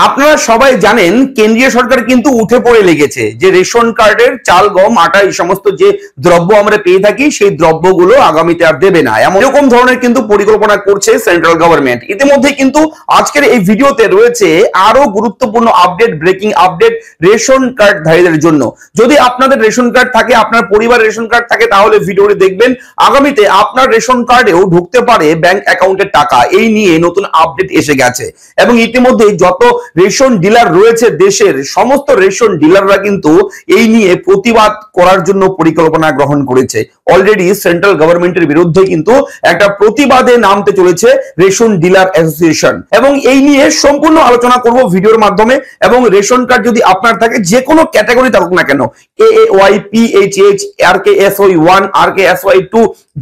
আপনারা সবাই জানেন কেন্দ্রীয় সরকার কিন্তু উঠে পড়ে লেগেছে যে রেশন কার্ডের চাল গম আটা এই সমস্ত যে দ্রব্য আমরা পেয়ে থাকি সেই দ্রব্যগুলো আগামীতে আর দেবে না, এমন এরকম ধরনের কিন্তু পরিকল্পনা করছে সেন্ট্রাল গভর্নমেন্ট। ইতিমধ্যে কিন্তু আজকের এই ভিডিওতে রয়েছে আরো গুরুত্বপূর্ণ আপডেট, ব্রেকিং আপডেট রেশন কার্ডধারীদের জন্য। যদি আপনাদের রেশন কার্ড থাকে, আপনার পরিবারের রেশন কার্ড থাকে, তাহলে ভিডিওটি দেখবেন। আগামীতে আপনার রেশন কার্ডেও ঢুকতে পারে ব্যাংক অ্যাকাউন্টের টাকা, এই নিয়ে নতুন আপডেট এসে গেছে। এবং ইতিমধ্যে যত রেশন ডিলার রয়েছে দেশের সমস্ত রেশন ডিলাররা কিন্তু এই নিয়ে প্রতিবাদ করার জন্য পরিকল্পনা গ্রহণ করেছে। অলরেডি সেন্ট্রাল গভর্নমেন্টের বিরুদ্ধে কিন্তু একটা প্রতিবাদে নামতে চলেছে রেশন ডিলার অ্যাসোসিয়েশন, এবং এই নিয়ে সম্পূর্ণ আলোচনা করব ভিডিওর মাধ্যমে। এবং রেশন কার্ড যদি আপনার থাকে, যে কোনো ক্যাটাগরি থাকুক না কেন, AAY, PHH, RKSY1, RKSY2,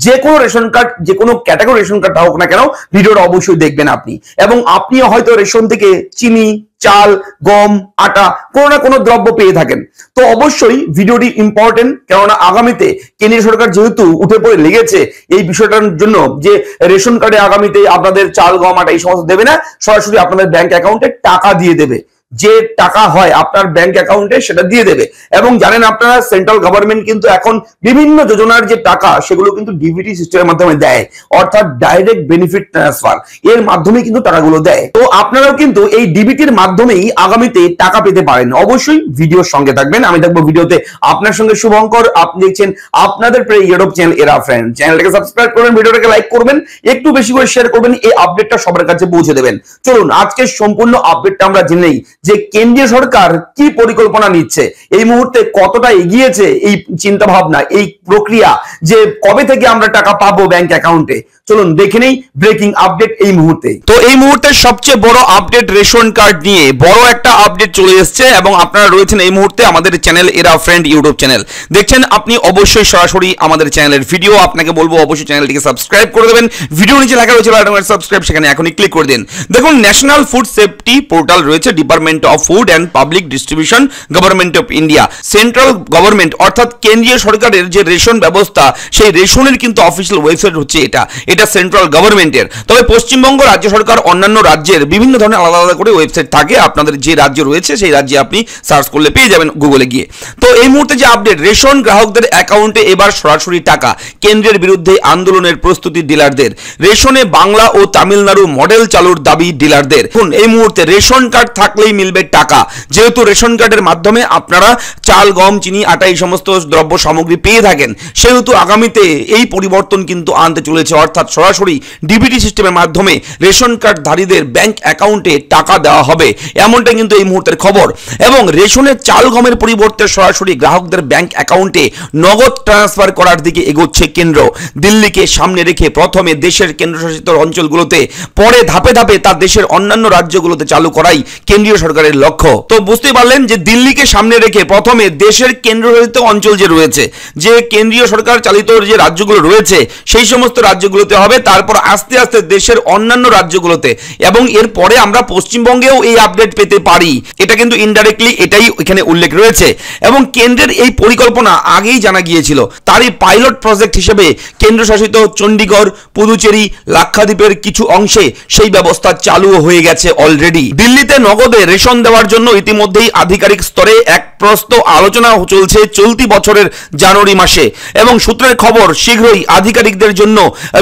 যে কোনো রেশন কার্ড, যে কোনো ক্যাটাগরি রেশন কার্ড থাকুক না কেন, ভিডিওটা অবশ্যই দেখবেন আপনি। এবং আপনিও হয়তো রেশন থেকে চিনি, চাল, গম, আটা কোনো না কোনো দ্রব্য পেয়ে থাকেন, তো অবশ্যই ভিডিওটি ইম্পর্টেন্ট। কেননা আগামীতে কেন্দ্রীয় সরকার যেহেতু উঠে পড়ে লেগেছে এই বিষয়টার জন্য যে রেশন কার্ডে আগামীতে আপনাদের চাল গম আটা এই সমস্ত দেবে না, সরাসরি আপনাদের ব্যাংক অ্যাকাউন্টে টাকা দিয়ে দেবে। যে টাকা হয় আপনার ব্যাংক অ্যাকাউন্টে সেটা দিয়ে দেবে। এবং জানেন আপনারা, সেন্ট্রাল গভর্নমেন্ট কিন্তু এখন বিভিন্ন যোজনার যে টাকা সেগুলো কিন্তু ডিবিটি সিস্টেমের মাধ্যমে দেয়, অর্থাৎ ডাইরেক্ট বেনিফিট ট্রান্সফার, এর মাধ্যমে কিন্তু টাকাগুলো দেয়। তো আপনারাও কিন্তু এই ডিবিটির মাধ্যমেই আগামীতে টাকা পেতে পারেন। অবশ্যই ভিডিওর সঙ্গে থাকবেন, আমি থাকবো ভিডিওতে আপনার সঙ্গে শুভঙ্কর। আপনি দেখছেন আপনাদের প্রিয় ইউটিউব চ্যানেল এরা ফ্রেন্ড। চ্যানেলটাকে সাবস্ক্রাইব করবেন, ভিডিওটাকে লাইক করবেন, একটু বেশি করে শেয়ার করবেন, এই আপডেটটা সবার কাছে পৌঁছে দেবেন। চলুন আজকে সম্পূর্ণ আপডেটটা আমরা জেনে নেই যে কেন্দ্রীয় সরকার কি পরিকল্পনা নিচ্ছে, এই মুহূর্তে কতটা এগিয়েছে এই চিন্তা ভাবনা, এই প্রক্রিয়া, যে কবে থেকে আমরা টাকা পাবো ব্যাংক অ্যাকাউন্টে। চলুন দেখে নেই ব্রেকিং আপডেট এই মুহূর্তে। তো এই মুহূর্তে সবচেয়ে বড় আপডেট রেশন কার্ড নিয়ে বড় একটা আপডেট চলে এসেছে, এবং আপনারা রয়েছেন এই মুহূর্তে আমাদের চ্যানেল এরা ফ্রেন্ড ইউটিউব চ্যানেল দেখছেন। আপনি অবশ্যই সরাসরি আমাদের চ্যানেলের ভিডিও, আপনাকে বলবো অবশ্যই চ্যানেলটিকে সাবস্ক্রাইব করে দেবেন। ভিডিও নিচে লেখা রয়েছে সাবস্ক্রাইব, সেখানে এখনই ক্লিক করে দিন। দেখুন, ন্যাশনাল ফুড সেফটি পোর্টাল রয়েছে, department of food and public distribution, government of India. Central government অর্থাৎ কেন্দ্রীয় সরকারের যে রেশন ব্যবস্থা, সেই রেশনের কিন্তু অফিসিয়াল ওয়েবসাইট হচ্ছে এটা সেন্ট্রাল গভর্নমেন্টের। তবে পশ্চিমবঙ্গ রাজ্য সরকার অন্যান্য রাজ্যের বিভিন্ন ধরনের আলাদা আলাদা করে ওয়েবসাইট থাকে, আপনাদের যে রাজ্য রয়েছে সেই রাজ্যে আপনি সার্চ করলে পেয়ে যাবেন গুগলে গিয়ে। তো এই মুহূর্তে যে আপডেট, রেশন গ্রাহকদের অ্যাকাউন্টে এবার সরাসরি টাকা, কেন্দ্রের বিরুদ্ধে আন্দোলনের প্রস্তুতি ডিলারদের। রেশনে বাংলা ও তামিলনাড়ু মডেল চালুর দাবি ডিলারদের। এই মুহূর্তে রেশন কার্ড থাকলেই মিলবে টাকা, যেহেতু রেশন কার্ডের মাধ্যমে আপনারা চাল, গম, চিনি, আটা এই সমস্ত দ্রব্য সামগ্রী পেয়ে থাকেন, সেহেতু আগামীতে এই পরিবর্তন কিন্তু আনতে চলেছে, অর্থাৎ সরাসরি ডিবিটি সিস্টেমের মাধ্যমে রেশন কার্ডধারীদের ব্যাংক অ্যাকাউন্টে টাকা দেওয়া হবে, এমনটা কিন্তু এই মুহূর্তের খবর। এবং রেশনের চাল গমের পরিবর্তে সরাসরি গ্রাহকদের ব্যাংক অ্যাকাউন্টে নগদ ট্রান্সফার করার দিকে এগোচ্ছে কেন্দ্র। দিল্লিকে সামনে রেখে প্রথমে দেশের কেন্দ্রশাসিত অঞ্চলগুলোতে, পরে ধাপে ধাপে তা দেশের অন্যান্য রাজ্যগুলোতে চালু করাই কেন্দ্রীয় সরকারের লক্ষ্য। তো বুঝতেই পারলেন যে দিল্লিকে সামনে রেখে প্রথমে দেশের কেন্দ্রশাসিত অঞ্চল যে রয়েছে, যে কেন্দ্রীয় সরকার চালিত যে রাজ্যগুলো রয়েছে সেই সমস্ত রাজ্যগুলোতে হবে, তারপর আস্তে আস্তে দেশের অন্যান্য রাজ্যগুলোতে, এবং এরপরে আমরা পশ্চিমবঙ্গেও এই আপডেট পেতে পারি। এটা কিন্তু ইনডাইরেক্টলি এটাই এখানে উল্লেখ রয়েছে। এবং কেন্দ্রের এই পরিকল্পনা আগেই জানা গিয়েছিল, তারই পাইলট প্রজেক্ট হিসেবে কেন্দ্রশাসিত চণ্ডীগড়, পুদুচেরি, লাক্ষাদ্বীপের কিছু অংশে সেই ব্যবস্থা চালু হয়ে গেছে অলরেডি। দিল্লিতে নগদে রেশন দেওয়ার জন্য ইতিমধ্যেই আধিকারিক স্তরে এক প্রস্ত আলোচনা চলছে চলতি বছরের জানুয়ারি মাসে, এবং সূত্রের খবর শীঘ্রই আধিকারিকদের জন্য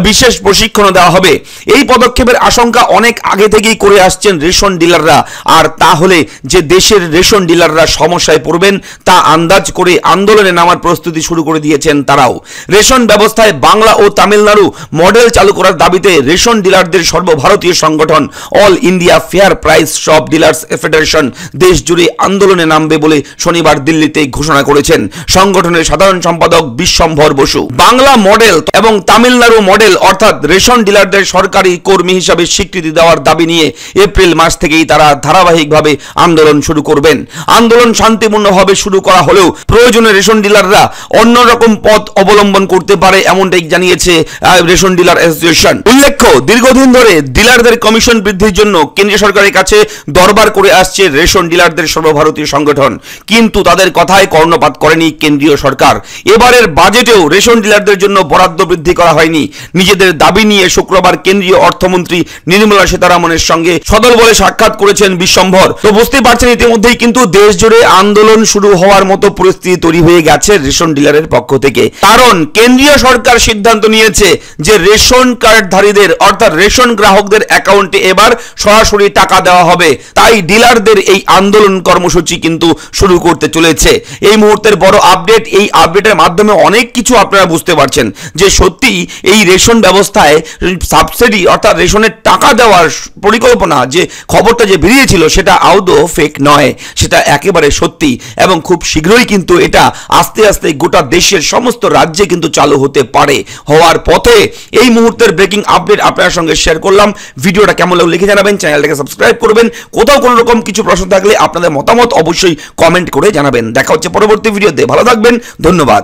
বিশেষ প্রশিক্ষণ দেওয়া হবে। এই পদক্ষেপের আশঙ্কা অনেক আগে থেকেই করে আসছেন রেশন ডিলাররা, আর তাহলে যে দেশের রেশন ডিলাররা সমস্যায় পড়বেন তা আন্দাজ করে আন্দোলনে নামার প্রস্তুতি শুরু করে দিয়েছেন তারাও। রেশন ব্যবস্থায় বাংলা ও তামিলনাড়ু মডেল চালু করার দাবিতে রেশন ডিলারদের সর্বভারতীয় সংগঠন all India fair price shop dealers federation দেশ জুড়ে আন্দোলনে নামবে বলে শনিবার দিল্লিতে ঘোষণা করেছেন সংগঠনের সাধারণ সম্পাদক বিশ্বম্ভর বসু। বাংলা মডেল এবং তামিলনাড়ু মডেল অর্থাৎ রেশন ডিলারদের সরকারি কর্মী হিসাবে স্বীকৃতি দেওয়ার দাবি নিয়ে এপ্রিল মাস থেকেই তারা ধারাবাহিকভাবে আন্দোলন শুরু করবেন। আন্দোলন শান্তিপূর্ণভাবে শুরু করা হলেও প্রয়োজনে রেশন ডিলাররা অন্যরকম পথ অবলম্বন করতে পারে, এমনটাই জানিয়েছে রেশন ডিলার অ্যাসোসিয়েশন। উল্লেখ্য, দীর্ঘদিন ধরে ডিলারদের কমিশন বৃদ্ধির জন্য কেন্দ্রীয় সরকারের কাছে দরবার করে আসছে রেশন ডিলারদের সর্বভারতীয় সংগঠন, কিন্তু তাদের কথায় কর্ণপাত করেনি কেন্দ্রীয় সরকার। এবারের বাজেটেও রেশন ডিলারদের জন্য বরাদ্দ বৃদ্ধি করা হয়নি। নিজেদের দাবি নিয়ে শুক্রবার কেন্দ্রীয় অর্থমন্ত্রী নির্মলা সীতারামনের সঙ্গে সদল বলে সাক্ষাৎ করেছেন বিশ্বম্ভর। তো বুঝতেই পারছেন ইতিমধ্যেই কিন্তু দেশ জুড়ে আন্দোলন শুরু হওয়ার মতো পরিস্থিতি তৈরি হয়ে গেছে রেশন ডিলারের পক্ষ থেকে। কারণ কেন্দ্রীয় সরকার সিদ্ধান্ত নিয়েছে যে রেশন কার্ডধারীদের অর্থাৎ রেশন গ্রাহকদের অ্যাকাউন্টে এবার সরাসরি টাকা দেওয়া হবে। তাই ডিলারদের এই আন্দোলন কর্মসূচি কিন্তু শুরু করতে চলেছে। এই মুহূর্তের বড় আপডেট, এই আপডেটের মাধ্যমে অনেক কিছু আপনারা বুঝতে পারছেন যে সত্যি এই রেশন ব্যবস্থায় সাবসিডি অর্থাৎ রেশনের টাকা দেওয়ার পরিকল্পনা যে খবরটা যে বেরিয়েছিল সেটা আদৌ ফেক নয়, সেটা একেবারে সত্যি। এবং খুব শীঘ্রই কিন্তু এটা আস্তে আস্তে গোটা দেশের সমস্ত রাজ্যে কিন্তু চালু হতে পারে, হওয়ার পথে। এই মুহূর্তের ব্রেকিং আপডেট আপনার সঙ্গে শেয়ার করলাম। ভিডিওটা কেমন লাগলো লিখে জানাবেন, চ্যানেলটাকে সাবস্ক্রাইব করবেন। কোথাও কোনো রকম কিছু প্রশ্ন থাকলে আপনাদের মতামত অবশ্যই কমেন্ট করে জানাবেন। দেখা হচ্ছে পরবর্তী ভিডিওতে, ভালো থাকবেন, ধন্যবাদ।